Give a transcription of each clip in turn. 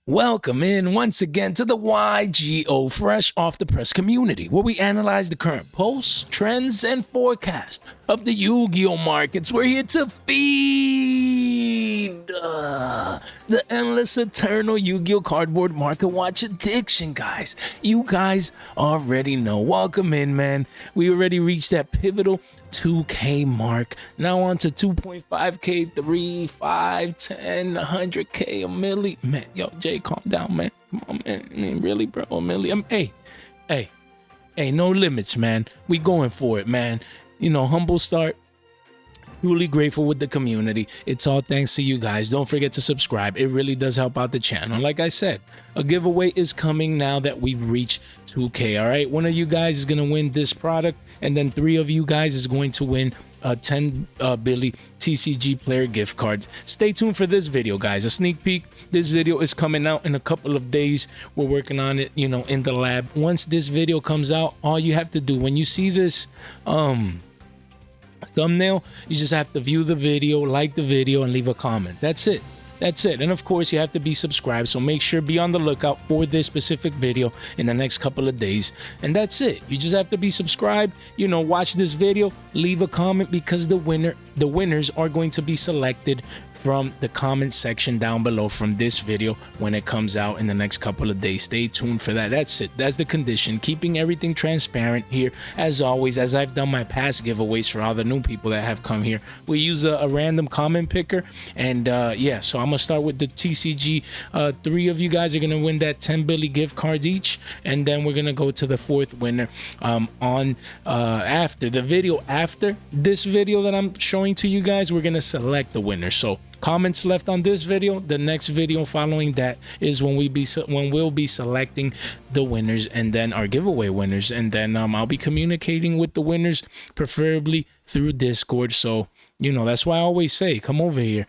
Welcome in once again to the Yugioh Fresh Off the Press community, where we analyze the current pulse, trends, and forecast of the Yu-Gi-Oh markets. We're here to feed the endless, eternal Yu-Gi-Oh cardboard market watch addiction, guys. You guys already know. Welcome in, man. We already reached that pivotal 2K mark. Now on to 2.5K, 3, 5, 10, 100K, a milli. Man, yo, Jay, calm down, man. Come on, man. I mean, really, bro, a milli. Hey, no limits, man. We going for it, man. You know, humble start. Truly grateful with the community. It's all thanks to you guys. Don't forget to subscribe. It really does help out the channel. Like I said, a giveaway is coming now that we've reached 2K. All right, one of you guys is gonna win this product, and then 3 of you guys is going to win 10 Billy TCG player gift cards. Stay tuned for this video, guys. A sneak peek. This video is coming out in a couple of days. We're working on it, you know, in the lab. Once this video comes out, all you have to do when you see this thumbnail, you just have to view the video, like the video, and leave a comment. That's it. And of course, you have to be subscribed, so make sure be on the lookout for this specific video in the next couple of days. And that's it. You just have to be subscribed, you know, watch this video, leave a comment, because the winners are going to be selected from the comment section down below from this video when it comes out in the next couple of days. Stay tuned for that. That's it. That's the condition. Keeping everything transparent here, as always, as I've done my past giveaways for all the new people that have come here. We use a random comment picker, and yeah, so I'm gonna start with the TCG. 3 of you guys are gonna win that 10 Billy gift cards each, and then we're gonna go to the 4th winner after the video. After this video that I'm showing to you guys, we're gonna select the winner. So comments left on this video, the next video following that is when we'll be selecting the winners, and then our giveaway winners, and then I'll be communicating with the winners, preferably through Discord. So, you know, that's why I always say, come over here,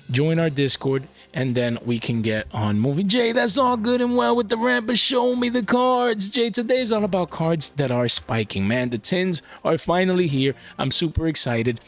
join our Discord, and then we can get on moving. Jay, that's all good and well with the rant, but show me the cards. Jay, today is all about cards that are spiking, man. The tins are finally here. I'm super excited.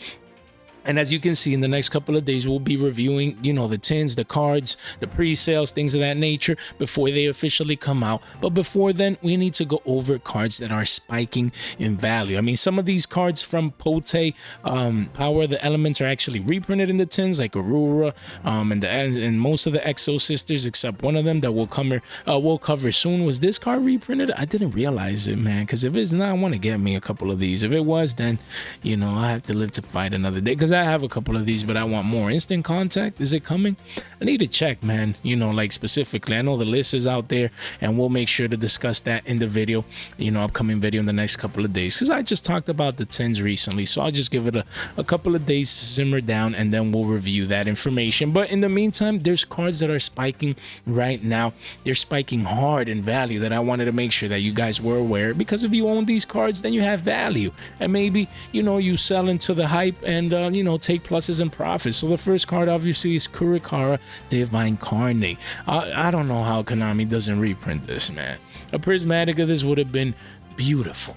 And as you can see, in the next couple of days, we'll be reviewing, you know, the tins, the cards, the pre-sales, things of that nature before they officially come out. But before then, we need to go over cards that are spiking in value. I mean, some of these cards from Pote, Power of the Elements, are actually reprinted in the tins, like Aurora, and most of the Exo Sisters, except one of them that we'll cover soon. Was this card reprinted? I didn't realize it, man, because if it's not, I want to get me a couple of these. If it was, then, you know, I have to live to fight another day, because I have a couple of these, but I want more. Instant Contact, is it coming? I need to check, man, you know, like specifically. I know the list is out there, and we'll make sure to discuss that in the video, you know, upcoming video in the next couple of days, because I just talked about the tins recently, so I'll just give it a couple of days to simmer down, and then we'll review that information. But in the meantime, there's cards that are spiking right now. They're spiking hard in value that I wanted to make sure that you guys were aware, because if you own these cards, then you have value, and maybe, you know, you sell into the hype and you know, take pluses and profits. So the first card obviously is Kurikara, Divine Carnate. I don't know how Konami doesn't reprint this, man. A prismatic of this would have been beautiful,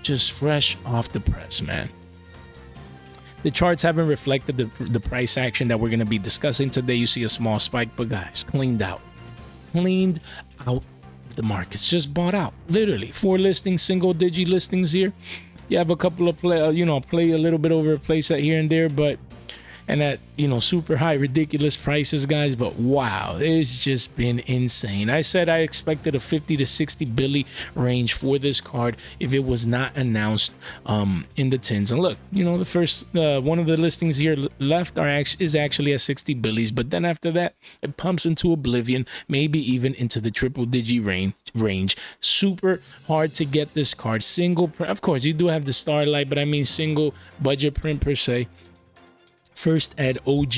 just fresh off the press, man. The charts haven't reflected the price action that we're going to be discussing today. You see a small spike, but guys, cleaned out of the markets, just bought out. Literally 4 listings, single digi listings here. You have a couple of play a little bit over a place at here and there, but and at, you know, super high, ridiculous prices, guys. But wow, it's just been insane. I said I expected a 50 to 60 Billy range for this card if it was not announced in the tins. And look, you know, the first one of the listings here left is actually at 60 Billies, but then after that, it pumps into oblivion, maybe even into the triple digi range. Super hard to get this card. Single print, of course, you do have the Starlight, but I mean single budget print per se. First ed OG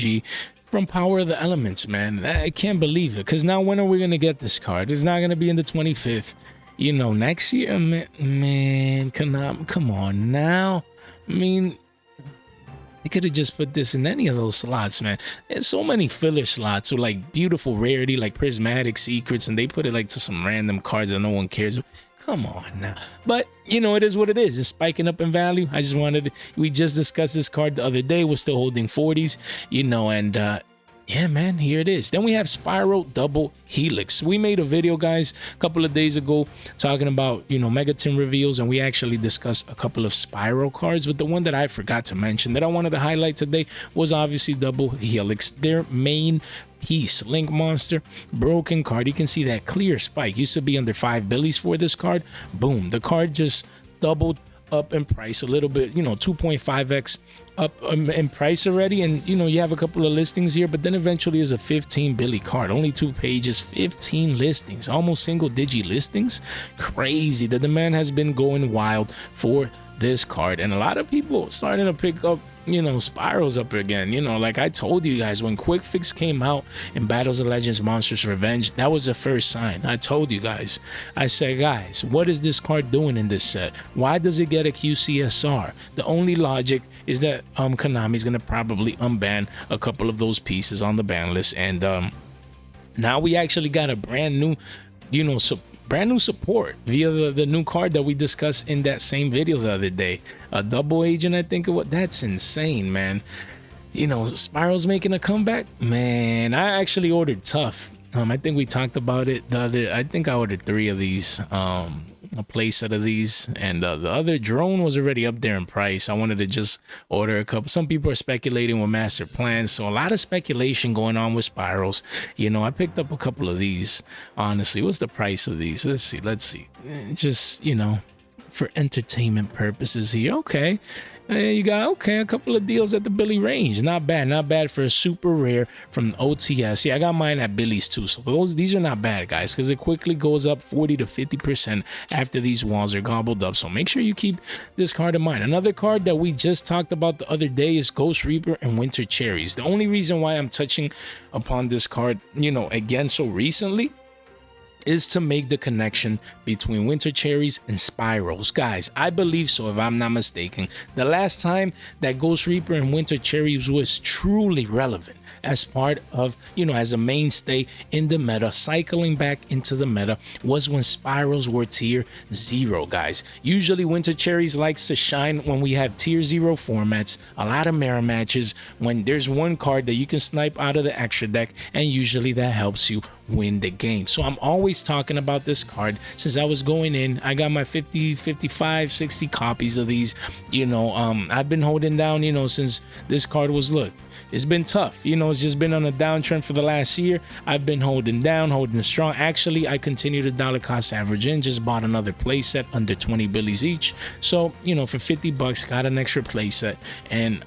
from Power of the Elements, man. I can't believe it, because now when are we going to get this card? It's not going to be in the 25th, you know, next year. Man, come on now. I mean, they could have just put this in any of those slots, man. There's so many filler slots with like beautiful rarity, like prismatic secrets, and they put it like to some random cards that no one cares about. Come on now. But, you know, it is what it is. It's spiking up in value. I just wanted we just discussed this card the other day. We're still holding 40s, you know, and yeah, man, here it is. Then we have Spyro Double Helix. We made a video, guys, a couple of days ago talking about, you know, Megaton reveals, and we actually discussed a couple of Spyro cards. But the one that I forgot to mention that I wanted to highlight today was obviously Double Helix, their main piece. Link Monster, broken card. You can see that clear spike. Used to be under 5 billies for this card. Boom. The card just doubled up in price a little bit, you know, 2.5x up in price already. And you know, you have a couple of listings here, but then eventually is a 15 billy card, only 2 pages, 15 listings, almost single digit listings. Crazy. The demand has been going wild for this card, and a lot of people starting to pick up, you know, Spyro's up again. You know, like I told you guys, when Quick Fix came out in Battles of Legends Monsters Revenge, that was the first sign. I told you guys, I said, guys, what is this card doing in this set? Why does it get a QCSR? The only logic is that Konami's gonna probably unban a couple of those pieces on the ban list, and now we actually got a brand new, you know, brand new support via the new card that we discussed in that same video the other day. A double agent, I think it was. That's insane, man. You know, Spyro's making a comeback. Man, I actually ordered Tough. I think we talked about it the other. I think I ordered 3 of these. A play set of these, and the other drone was already up there in price. I wanted to just order a couple. Some people are speculating with master plans, so a lot of speculation going on with Spyros. You know, I picked up a couple of these. Honestly, what's the price of these? Let's see. Just, you know, for entertainment purposes here. Okay, you got a couple of deals at the Billy range. Not bad for a super rare from OTS. Yeah, I got mine at Billy's too, so these are not bad, guys, because it quickly goes up 40 to 50% after these walls are gobbled up. So make sure you keep this card in mind. Another card that we just talked about the other day is Ghost Reaper and Winter Cherries. The only reason why I'm touching upon this card, you know, again so recently, is to make the connection between Winter Cherries and Spyros. Guys, I believe so, if I'm not mistaken. The last time that Ghost Reaper and Winter Cherries was truly relevant as part of, you know, as a mainstay in the meta, cycling back into the meta, was when Spyros were tier 0, guys. Usually Winter Cherries likes to shine when we have tier 0 formats, a lot of mirror matches, when there's one card that you can snipe out of the extra deck, and usually that helps you win the game. So I'm always talking about this card since I was going in. I got my 50, 55, 60 copies of these. You know, I've been holding down, you know, since this card was, look, it's been tough. You know, it's just been on a downtrend for the last year. I've been holding down, holding strong. Actually, I continue to dollar cost average in. Just bought another playset under 20 billies each. So, you know, for 50 bucks, got an extra playset, and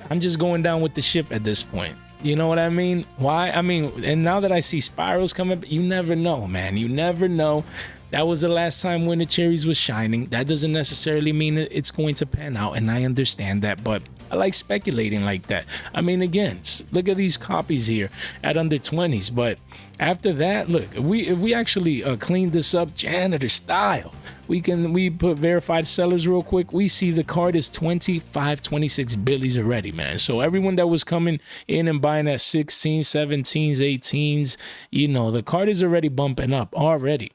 I'm just going down with the ship at this point. You know what I mean? Why? I mean, and now that I see Spyros coming, you never know, man. You never know. That was the last time Winter Cherries was shining. That doesn't necessarily mean it's going to pan out, and I understand that, but I like speculating like that. I mean, again, look at these copies here at under 20s, but after that, look, if we actually clean this up janitor style, we put verified sellers real quick. We see the card is 25, 26 billies already, man. So everyone that was coming in and buying at 16s, 17s, 18s, you know, the card is already bumping up already.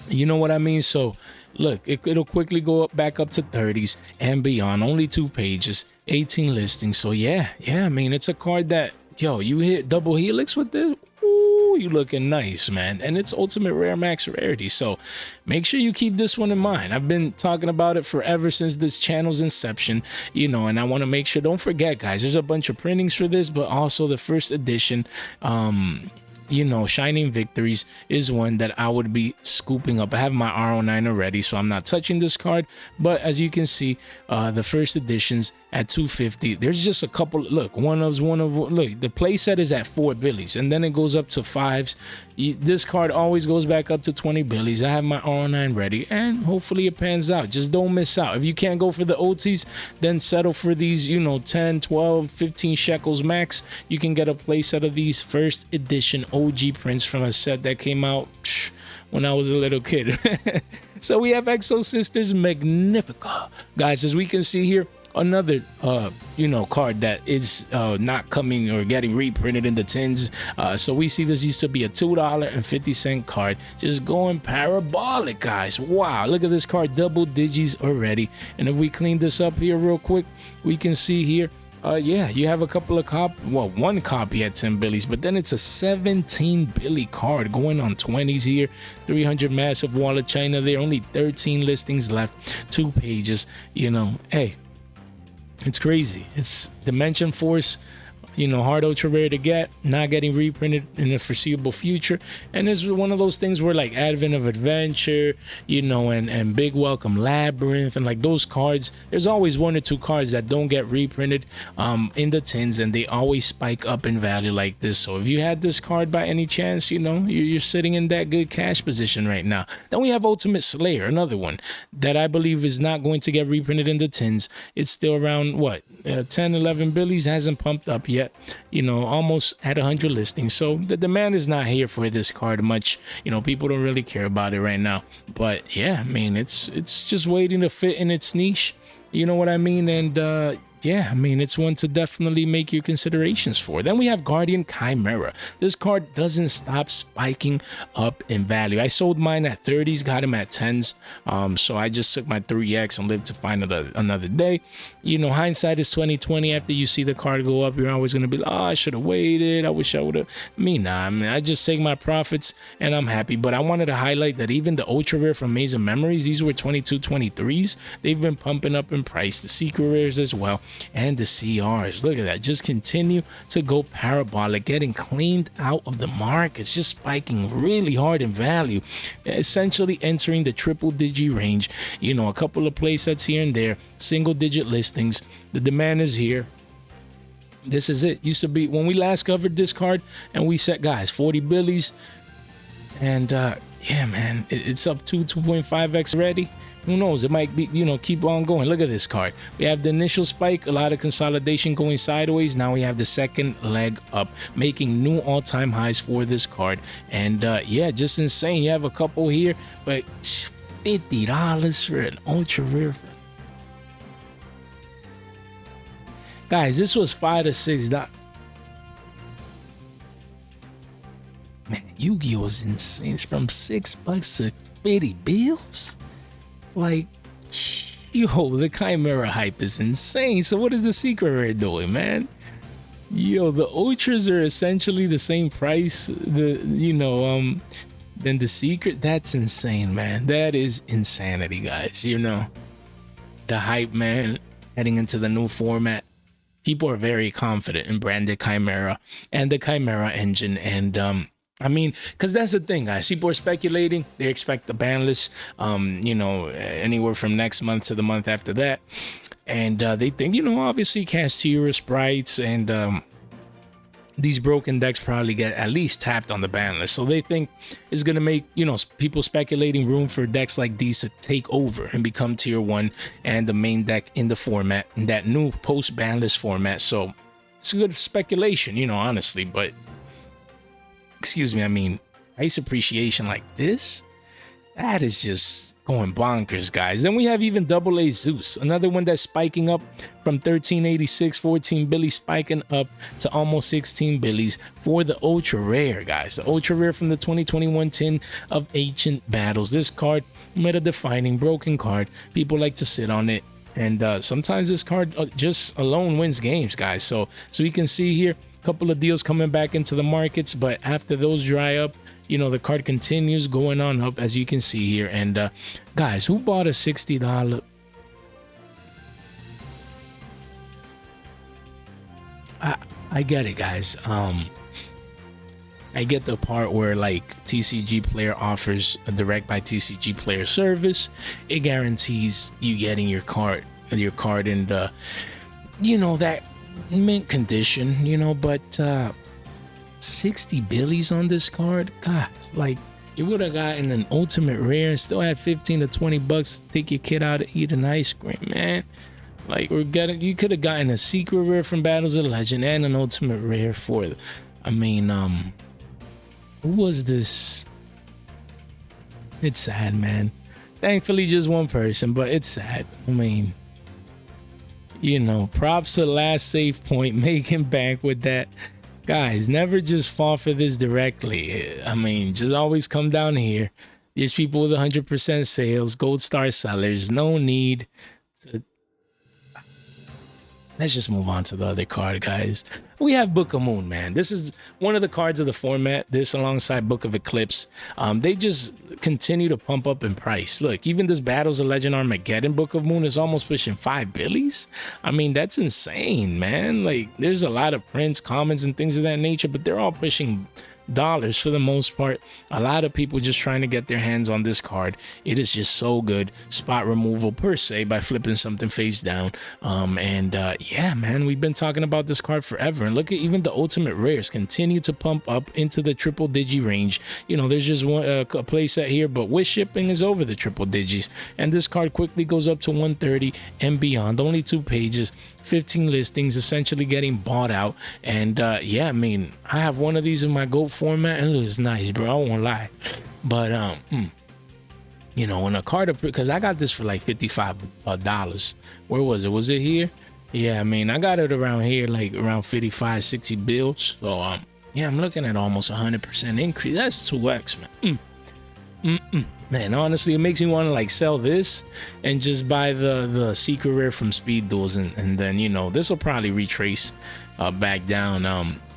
You know what I mean? So look, it'll quickly go back up to 30s and beyond. Only 2 pages, 18 listings. So yeah, I mean, it's a card that, yo, you hit double helix with this, ooh, you looking nice, man. And it's ultimate rare max rarity. So make sure you keep this one in mind. I've been talking about it forever since this channel's inception, you know, and I want to make sure, don't forget, guys, there's a bunch of printings for this, but also the first edition, you know, Shining Victories is one that I would be scooping up. I have my RO9 already, so I'm not touching this card. But as you can see, the first editions at 250. There's just a couple. Look, one of look, the playset is at 4 billies, and then it goes up to 5s. This card always goes back up to 20 billies. I have my RO9 ready, and hopefully it pans out. Just don't miss out. If you can't go for the OTs, then settle for these, you know, 10, 12, 15 shekels max. You can get a playset of these first edition OG prints from a set that came out when I was a little kid. So we have Exo Sisters Magnifica, guys. As we can see here, another you know, card that is not coming or getting reprinted in the tins. So we see this used to be a $2.50 card, just going parabolic, guys. Wow, look at this card, double digits already. And if we clean this up here real quick, we can see here Yeah, you have a couple of one copy at 10 billies, but then it's a 17 billy card going on 20s here. 300 massive wall of China there, only 13 listings left, 2 pages. You know, hey, it's crazy. It's Dimension Force, you know, hard ultra rare to get, not getting reprinted in the foreseeable future. And this is one of those things where like Advent of Adventure, you know, and Big Welcome Labyrinth, and like those cards, there's always 1 or 2 cards that don't get reprinted in the tins, and they always spike up in value like this. So if you had this card by any chance, you know, you're sitting in that good cash position right now. Then we have Ultimate Slayer, another one that I believe is not going to get reprinted in the tins. It's still around what, 10, 11 billies, hasn't pumped up yet. You know, almost at 100 listings. So the demand is not here for this card much. You know, people don't really care about it right now. But yeah, I mean, it's just waiting to fit in its niche. You know what I mean? And yeah, I mean, it's one to definitely make your considerations for. Then we have Guardian Chimera. This card doesn't stop spiking up in value. I sold mine at 30s, got him at 10s. So I just took my 3x and lived to find another day. You know, hindsight is 2020. After you see the card go up, you're always going to be like, oh, I should have waited. I wish I would have. Nah, I mean, I just take my profits and I'm happy. But I wanted to highlight that even the ultra rare from Maze of Memories, these were 22, 23s. They've been pumping up in price. The secret rares as well. And the CRs, look at that, just continue to go parabolic, getting cleaned out of the markets, just spiking really hard in value, essentially entering the triple digi range. You know, a couple of play sets here and there, single digit listings. The demand is here. This is it. Used to be when we last covered this card and we set, guys, 40 billies, and yeah, man, it's up to 2.5x already. Who knows? It might be, you know, keep on going. Look at this card. We have the initial spike, a lot of consolidation going sideways. Now we have the second leg up, making new all-time highs for this card. And yeah, just insane. You have a couple here, but $50 for an ultra rare. Guys, this was $5 to $6. Man, Yugioh is insane. It's from $6 to 50 bills. Like, yo, the Chimera hype is insane. So what is the secret rare doing, man? Yo, the ultras are essentially the same price, than the secret. That's insane, man. That is insanity, guys. You know, the hype, man, heading into the new format. People are very confident in branded Chimera and the Chimera engine. And I mean, because that's the thing, guys. People are speculating. They expect the Banlist, you know, anywhere from next month to the month after that. And they think, you know, obviously Castira, Sprites, and these broken decks probably get at least tapped on the Banlist. So they think it's going to make, you know, people speculating room for decks like these to take over and become tier 1 and the main deck in the format, in that new post-Banlist format. So it's a good speculation, you know, honestly, but excuse me, I mean, price appreciation like this, that is just going bonkers, guys. Then we have even Double A Zeus, another one that's spiking up from 1386, 14 billy, spiking up to almost 16 billies for the ultra rare, guys. The ultra rare from the 2021 tin of Ancient Battles. This card, meta defining, broken card. People like to sit on it. And sometimes this card just alone wins games, guys. So you can see here, couple of deals coming back into the markets, but after those dry up, you know, the card continues going on up, as you can see here. And guys, who bought a $60? I get it, guys. I get the part where like TCG Player offers a direct by TCG Player service. It guarantees you getting your card in the, you know, that mint condition, you know. But 60 billies on this card, god, like you would have gotten an ultimate rare and still had 15 to 20 bucks to take your kid out to eat an ice cream, man. Like you could have gotten a secret rare from Battles of Legend and an ultimate rare for, I mean, who was this? It's sad, man. Thankfully just one person, but it's sad. I mean, you know, props to Last Save Point making bank with that. Guys, never just fall for this directly. I mean, just always come down here. There's people with 100% sales, gold star sellers. No need to let's just move on to the other card, guys. We have Book of Moon, man. This is one of the cards of the format. This alongside Book of Eclipse. They just continue to pump up in price. Look, even this Battles of Legend Armageddon Book of Moon is almost pushing 5 billies. I mean, that's insane, man. Like, there's a lot of prints, comments, and things of that nature, but they're all pushing dollars for the most part. A lot of people just trying to get their hands on this card. It is just so good. Spot removal per se by flipping something face down. Yeah, man, we've been talking about this card forever, and look at even the ultimate rares continue to pump up into the triple digi range. You know, there's just one a play set here, but with shipping is over the triple digis, and this card quickly goes up to 130 and beyond. Only 2 pages, 15 listings, essentially getting bought out. And yeah, I mean, I have one of these in my GOAT format, and it looks nice, bro. I won't lie. But you know, when a card, because I got this for like $55. Where was it? Was it here? Yeah, I mean, I got it around here, like around 55, 60 bills. So yeah, I'm looking at almost 100% increase. That's 2x, man. Man, honestly, it makes me want to like sell this and just buy the secret rare from Speed Duels, and then, you know, this will probably retrace back down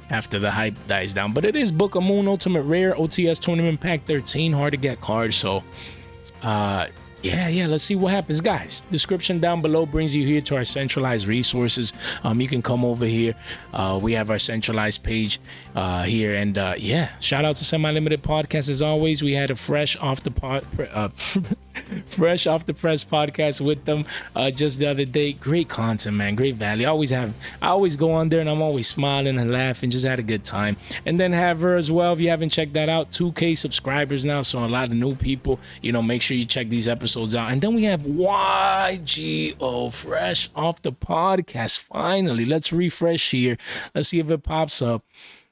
after the hype dies down. But it is Book of Moon Ultimate Rare OTS Tournament Pack 13, hard to get card. So yeah, let's see what happens, guys. Description down below brings you here to our Centralized Resources. You can come over here. We have our centralized page here, and yeah, shout out to Semi-Limited Podcast. As always, we had a fresh off the press podcast with them just the other day. Great content, man. Great value. I always go on there and I'm always smiling and laughing. Just had a good time. And then have her as well. If you haven't checked that out, 2K subscribers now, so a lot of new people. You know, make sure you check these episodes out. And then we have Yugioh fresh off the podcast. Finally, let's refresh here. Let's see if it pops up.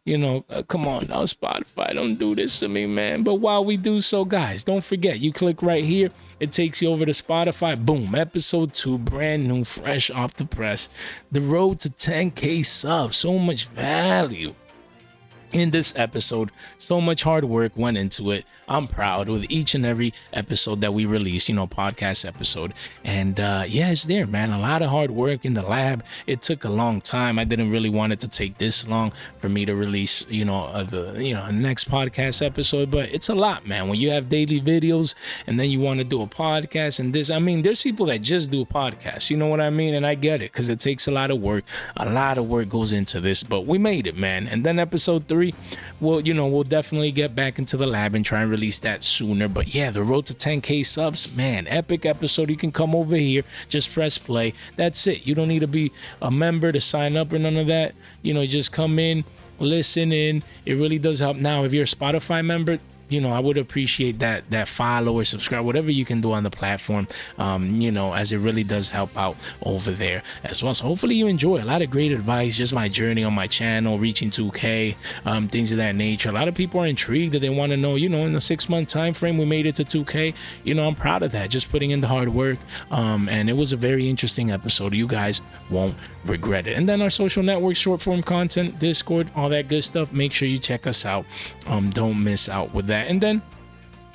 You know, come on now, Spotify, don't do this to me, man. But while we do so, guys, don't forget, you click right here. It takes you over to Spotify. Boom, episode 2, brand new, fresh off the press. The road to 10K subs. So much value in this episode. So much hard work went into it. I'm proud with each and every episode that we released, you know, podcast episode. And yeah, it's there, man. A lot of hard work in the lab. It took a long time. I didn't really want it to take this long for me to release, you know, the next podcast episode. But it's a lot, man. When you have daily videos and then you want to do a podcast and this, I mean, there's people that just do podcasts, you know what I mean? And I get it, because it takes a lot of work. A lot of work goes into this, but we made it, man. And then episode 3, well, you know, we'll definitely get back into the lab and try and release that sooner. But yeah, the road to 10K subs, man, epic episode. You can come over here, just press play. That's it. You don't need to be a member to sign up or none of that. You know, just come in, listen in. It really does help. Now, if you're a Spotify member, you know, I would appreciate that follow or subscribe, whatever you can do on the platform, you know, as it really does help out over there as well. So hopefully you enjoy a lot of great advice, just my journey on my channel, reaching 2K, things of that nature. A lot of people are intrigued that they want to know, you know, in the 6-month time frame, we made it to 2K. You know, I'm proud of that, just putting in the hard work. And it was a very interesting episode. You guys won't regret it. And then our social networks, short form content, Discord, all that good stuff. Make sure you check us out. Don't miss out with that. And then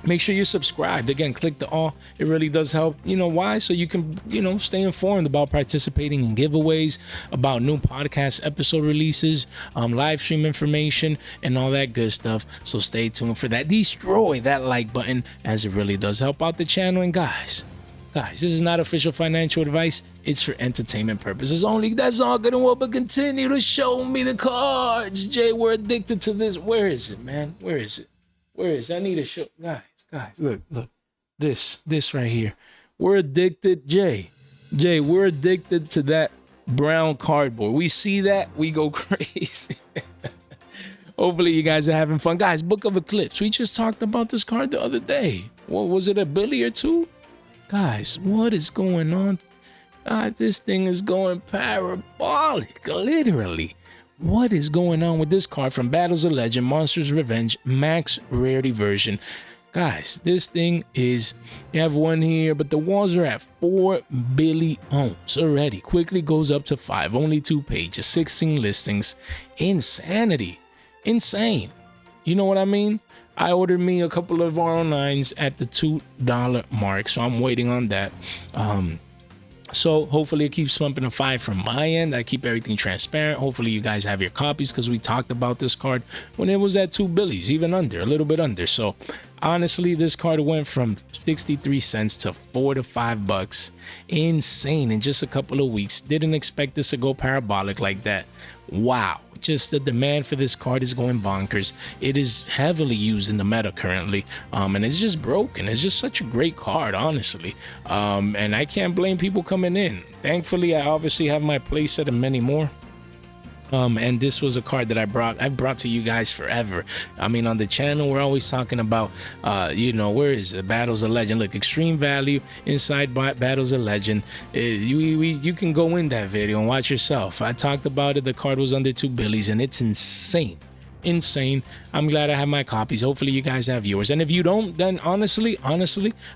make sure you're subscribed. Again, click the all. It really does help. You know why? So you can, you know, stay informed about participating in giveaways, about new podcast episode releases, live stream information, and all that good stuff. So stay tuned for that. Destroy that like button, as it really does help out the channel. And guys, this is not official financial advice. It's for entertainment purposes only. That's all good and well, but continue to show me the cards. Jay, we're addicted to this. Where is it, man? Where is it? Where is it? I need to show. Guys, look. This right here. We're addicted. Jay, we're addicted to that brown cardboard. We see that, we go crazy. Hopefully you guys are having fun. Guys, Book of Eclipse. We just talked about this card the other day. What was it, a billy or two? Guys, what is going on? God, this thing is going parabolic, literally. What is going on with this card from Battles of Legend, Monsters Revenge, Max Rarity version? Guys, this thing is, you have one here, but the walls are at 4 billion already. Quickly goes up to 5, only 2 pages, 16 listings. Insanity. Insane. You know what I mean? I ordered me a couple of R09s at the $2 mark, so I'm waiting on that. So hopefully it keeps pumping a 5 from my end. I keep everything transparent. Hopefully you guys have your copies, because we talked about this card when it was at 2 billies, even under, a little bit under. So honestly, this card went from 63 cents to $4 to $5. Insane in just a couple of weeks. Didn't expect this to go parabolic like that. Wow. Just the demand for this card is going bonkers. It is heavily used in the meta currently, and it's just broken. It's just such a great card, honestly, and I can't blame people coming in. Thankfully, I obviously have my playset and many more. And this was a card that I brought to you guys forever. I mean, on the channel, we're always talking about, you know, where is it? Battles of Legend? Look, extreme value inside Battles of Legend. You can go in that video and watch yourself. I talked about it. The card was under 2 billies, and it's insane. I'm glad I have my copies. Hopefully you guys have yours, and if you don't, then honestly I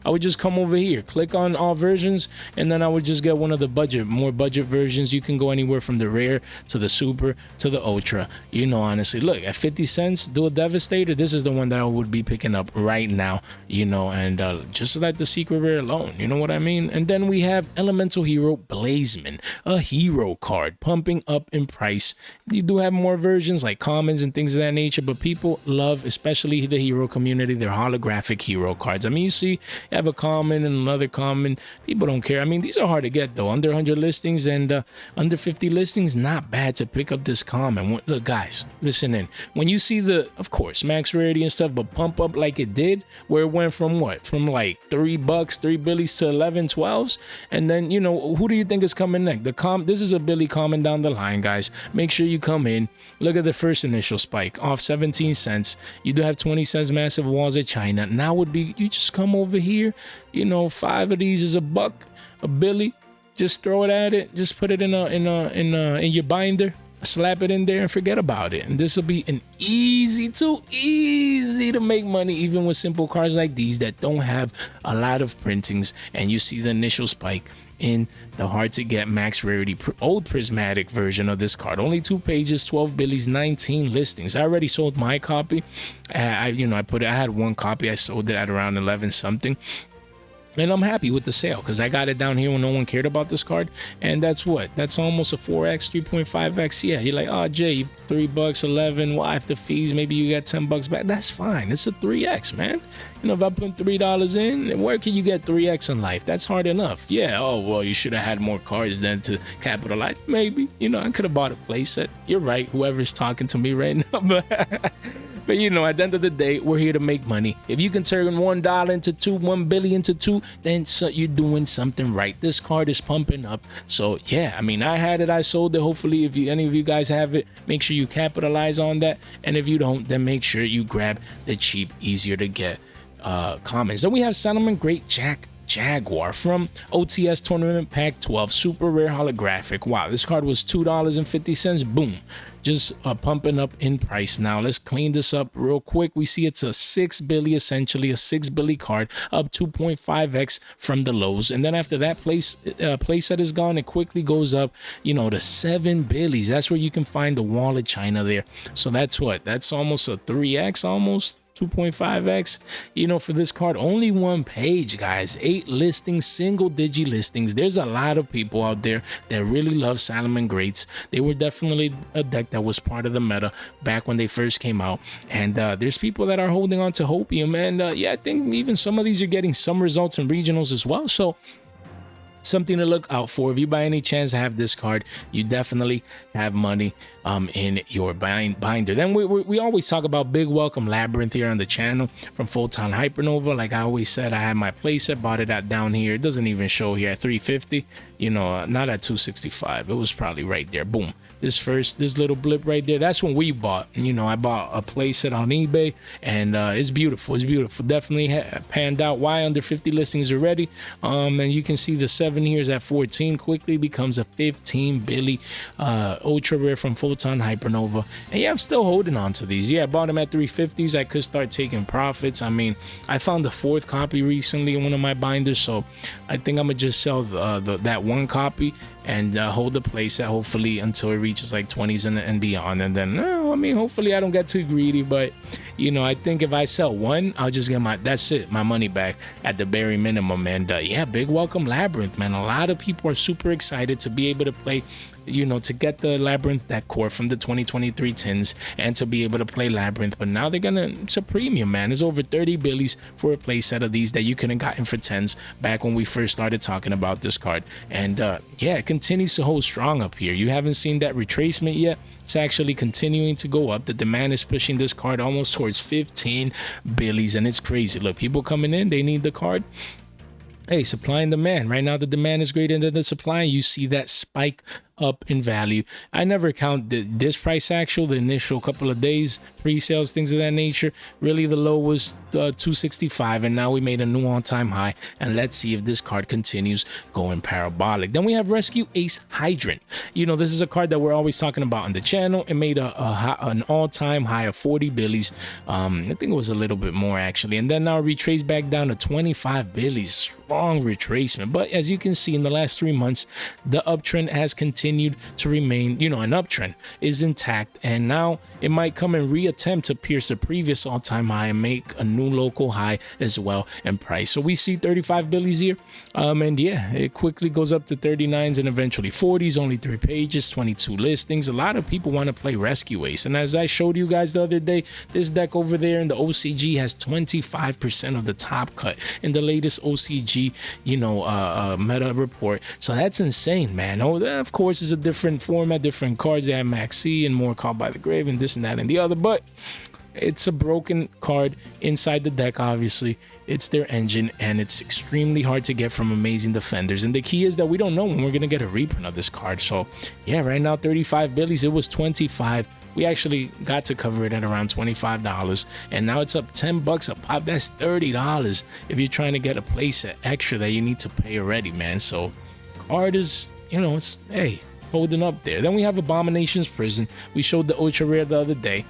would just come over here, click on all versions, and then I would just get one of the more budget versions. You can go anywhere from the rare to the super to the ultra, you know. Honestly, look, at 50 cents Duel Devastator, this is the one that I would be picking up right now, you know, and just like the secret rare alone, you know what I mean. And then we have Elemental Hero Blazeman, a hero card pumping up in price. You do have more versions like commons and things of that nature, but people love, especially the hero community, their holographic hero cards. I mean, you see, you have a common and another common. People don't care. I mean, these are hard to get though. Under 100 listings and under 50 listings, not bad to pick up this common. Look, guys, listen in. When you see the, of course, max rarity and stuff, but pump up like it did, where it went from what? From like $3, 3 billies to 11, 12s, and then, you know, who do you think is coming next? This is a Billy common down the line, guys. Make sure you come in. Look at the first initial spike off 17 cents. You do have 20 cents massive walls at China. Now would be, you just come over here, you know, 5 of these is $1, a Billy. Just throw it at it. Just put it in your binder. Slap it in there and forget about it. And this will be an easy to make money, even with simple cards like these that don't have a lot of printings. And you see the initial spike in the hard to get max rarity old prismatic version of this card. Only 2 pages, 12 billies, 19 listings. I already sold my copy. I had 1 copy. I sold it at around 11 something. And I'm happy with the sale because I got it down here when no one cared about this card. And that's almost a 4x, 3.5x. Yeah, you're like, oh, Jay, $3, 11. Well, after fees, maybe you got $10 back. That's fine. It's a 3x, man. You know, if I put $3 in, where can you get 3x in life? That's hard enough. Yeah, oh, well, you should have had more cards then to capitalize. Maybe, you know, I could have bought a playset. You're right, whoever's talking to me right now. But you know, at the end of the day, we're here to make money. If you can turn $1 into 2, 1 billion into 2, then you're doing something right. This card is pumping up. So yeah, I mean, I had it, I sold it. Hopefully, if any of you guys have it, make sure you capitalize on that. And if you don't, then make sure you grab the cheap, easier to get commons. Then we have Settlement Great Jaguar from OTS Tournament Pack 12, super rare holographic. Wow, this card was $2.50. Boom, just pumping up in price. Now let's clean this up real quick. We see it's a 6 billy, essentially a 6 billy card, up 2.5x from the lows. And then after that playset is gone, it quickly goes up, you know, to 7 billies. That's where you can find the wall of China there. So that's almost a 3x, almost 2.5x, you know, for this card. Only 1 page, guys, 8 listings, single digi listings. There's a lot of people out there that really love Salomon Greats. They were definitely a deck that was part of the meta back when they first came out, and there's people that are holding on to Hopium, and yeah, I think even some of these are getting some results in regionals as well. So something to look out for. If you by any chance have this card, you definitely have money in your binder. Then we always talk about big Welcome Labyrinth here on the channel from Photon Hypernova. Like I always said, I had my playset, bought it at down here. It doesn't even show here at 350, you know, not at 265. It was probably right there. Boom. This little blip right there, that's when we bought. You know, I bought a playset on eBay, and it's beautiful. It's beautiful. Definitely panned out. Why under 50 listings already? And you can see the 7 years at 14 quickly becomes a 15 billy ultra rare from Photon Hypernova. And yeah, I'm still holding on to these. Yeah, I bought them at 350s. I could start taking profits. I mean, I found the 4th copy recently in one of my binders, so I think I'm gonna just sell that 1 copy and hold the playset hopefully until it reaches like 20s and beyond. And then I mean, hopefully I don't get too greedy, but You know, I think if I sell one, I'll just get that's it, my money back at the very minimum. And yeah, big welcome Labyrinth, man. A lot of people are super excited to be able to play, you know, to get the Labyrinth deck core from the 2023 tins and to be able to play Labyrinth. But now they're gonna, it's a premium, man. There's over 30 billies for a play set of these that you could have gotten for 10s back when we first started talking about this card. And yeah, it continues to hold strong up here. You haven't seen that retracement yet. It's actually continuing to go up. The demand is pushing this card almost towards 15 billies, and it's crazy. Look, people coming in, they need the card. Hey, supply and demand. Right now, the demand is greater than the supply, and you see that spike up in value. I never count this price actual, the initial couple of days, pre-sales, things of that nature. Really, the low was 265, and now we made a new all-time high. And let's see if this card continues going parabolic. Then we have Rescue Ace Hydrant. You know, this is a card that we're always talking about on the channel. It made an all-time high of 40 billies. I think it was a little bit more actually. And then now retraced back down to 25 billies. Strong retracement. But as you can see, in the last 3 months, the uptrend has continued to remain, you know, an uptrend is intact, and now it might come and reattempt to pierce the previous all-time high and make a new local high as well in price. So we see 35 billies here, and yeah, it quickly goes up to 39s and eventually 40s. Only 3 pages, 22 listings. A lot of people want to play Rescue Ace, and as I showed you guys the other day, this deck over there in the OCG has 25% of the top cut in the latest OCG, you know, meta report. So that's insane, man. Oh, that of course is a different format, different cards. They have Max C and more Caught by the Grave and this and that and the other, but it's a broken card inside the deck. Obviously, it's their engine, and it's extremely hard to get from amazing defenders. And the key is that we don't know when we're gonna get a reprint of this card. So yeah, right now 35 billies. It was 25. We actually got to cover it at around $25, and now it's up 10 bucks a pop. That's $30 if you're trying to get a playset extra that you need to pay already, man. So card is, you know, it's, hey, it's holding up there. Then we have Abominations Prison. We showed the ultra rare the other day.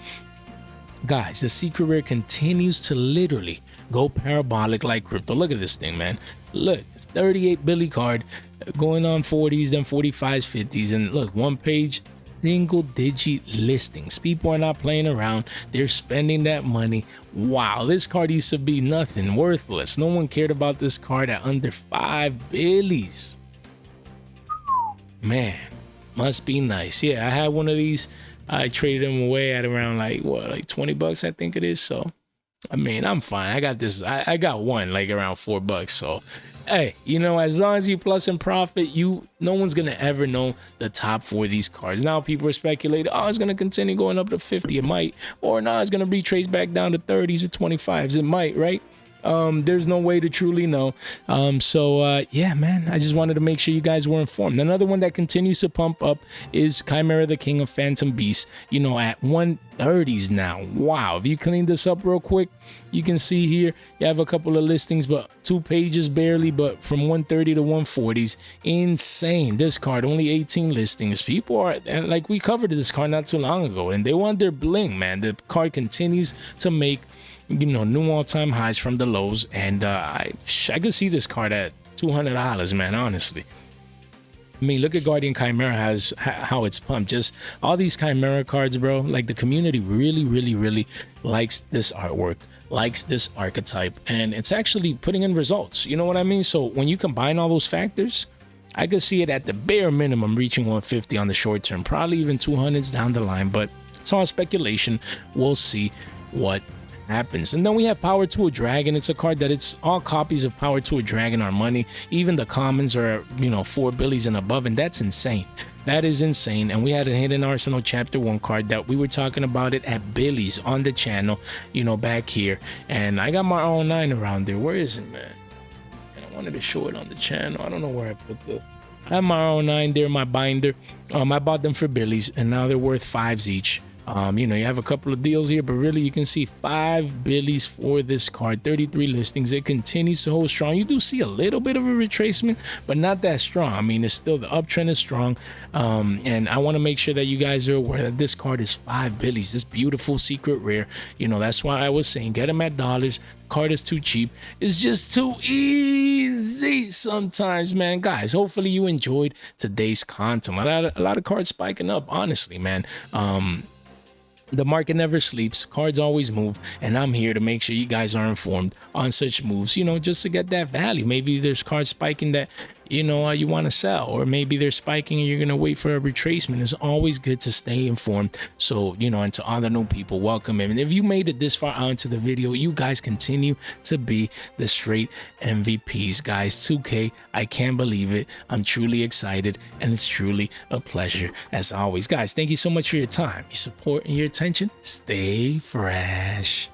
Guys, the secret rare continues to literally go parabolic like crypto. Look at this thing, man. Look, it's 38 billy card going on 40s, then 45s, 50s, and look, one page, single digit listings. People are not playing around. They're spending that money. Wow, this card used to be nothing, worthless. No one cared about this card at under 5 billies. Man, must be nice. Yeah, I had one of these. I traded them away at around like what, like 20 bucks, I think it is. So I mean, I'm fine. I got this. I got one like around $4. So hey, you know, as long as you plus and profit, no one's gonna ever know the top 4 of these cards. Now people are speculating, oh, it's gonna continue going up to 50. It might, or no, it's gonna retrace back down to 30s or 25s. It might, right? There's no way to truly know. Yeah, man, I just wanted to make sure you guys were informed. Another one that continues to pump up is Chimera, the King of Phantom Beasts, you know, at 130s now. Wow, if you clean this up real quick, you can see here you have a couple of listings, but 2 pages barely, but from 130 to 140s. Insane. This card only 18 listings. People are, and like, we covered this card not too long ago, and they want their bling, man. The card continues to make, you know, new all-time highs from the lows, and I could see this card at $200, man, honestly. I mean, look at Guardian Chimera, how it's pumped. Just all these Chimera cards, bro. Like, the community really likes this artwork, likes this archetype, and it's actually putting in results. You know what I mean? So when you combine all those factors, I could see it at the bare minimum reaching 150 on the short term, probably even 200s down the line, but it's all speculation. We'll see what happens. And then we have Power to a Dragon. It's a card that it's all copies of Power to a Dragon are money. Even the commons are, you know, 4 billies and above, and that's insane. That is insane. And we had a Hidden Arsenal Chapter 1 card that we were talking about it at Billy's on the channel, you know, back here. And I got my R9 around there. Where is it, man? And I wanted to show it on the channel. I don't know where I put I have my R9 there, my binder. I bought them for Billy's, and now they're worth 5s each. You know, you have a couple of deals here, but really you can see 5 billies for this card, 33 listings. It continues to hold strong. You do see a little bit of a retracement, but not that strong. I mean, it's still, the uptrend is strong. And I want to make sure that you guys are aware that this card is 5 billies, this beautiful secret rare. You know, that's why I was saying get them at dollars. Card is too cheap. It's just too easy sometimes, man. Guys, hopefully you enjoyed today's content. A lot of cards spiking up, honestly, man. The market never sleeps, cards always move, and I'm here to make sure you guys are informed on such moves, you know, just to get that value. Maybe there's cards spiking that, you know, you want to sell, or maybe they're spiking and you're going to wait for a retracement. It's always good to stay informed. So, you know, and to all the new people, welcome. And if you made it this far onto the video, you guys continue to be the straight MVPs, guys. 2K, I can't believe it. I'm truly excited, and it's truly a pleasure as always. Guys, thank you so much for your time, your support, and your attention. Stay fresh.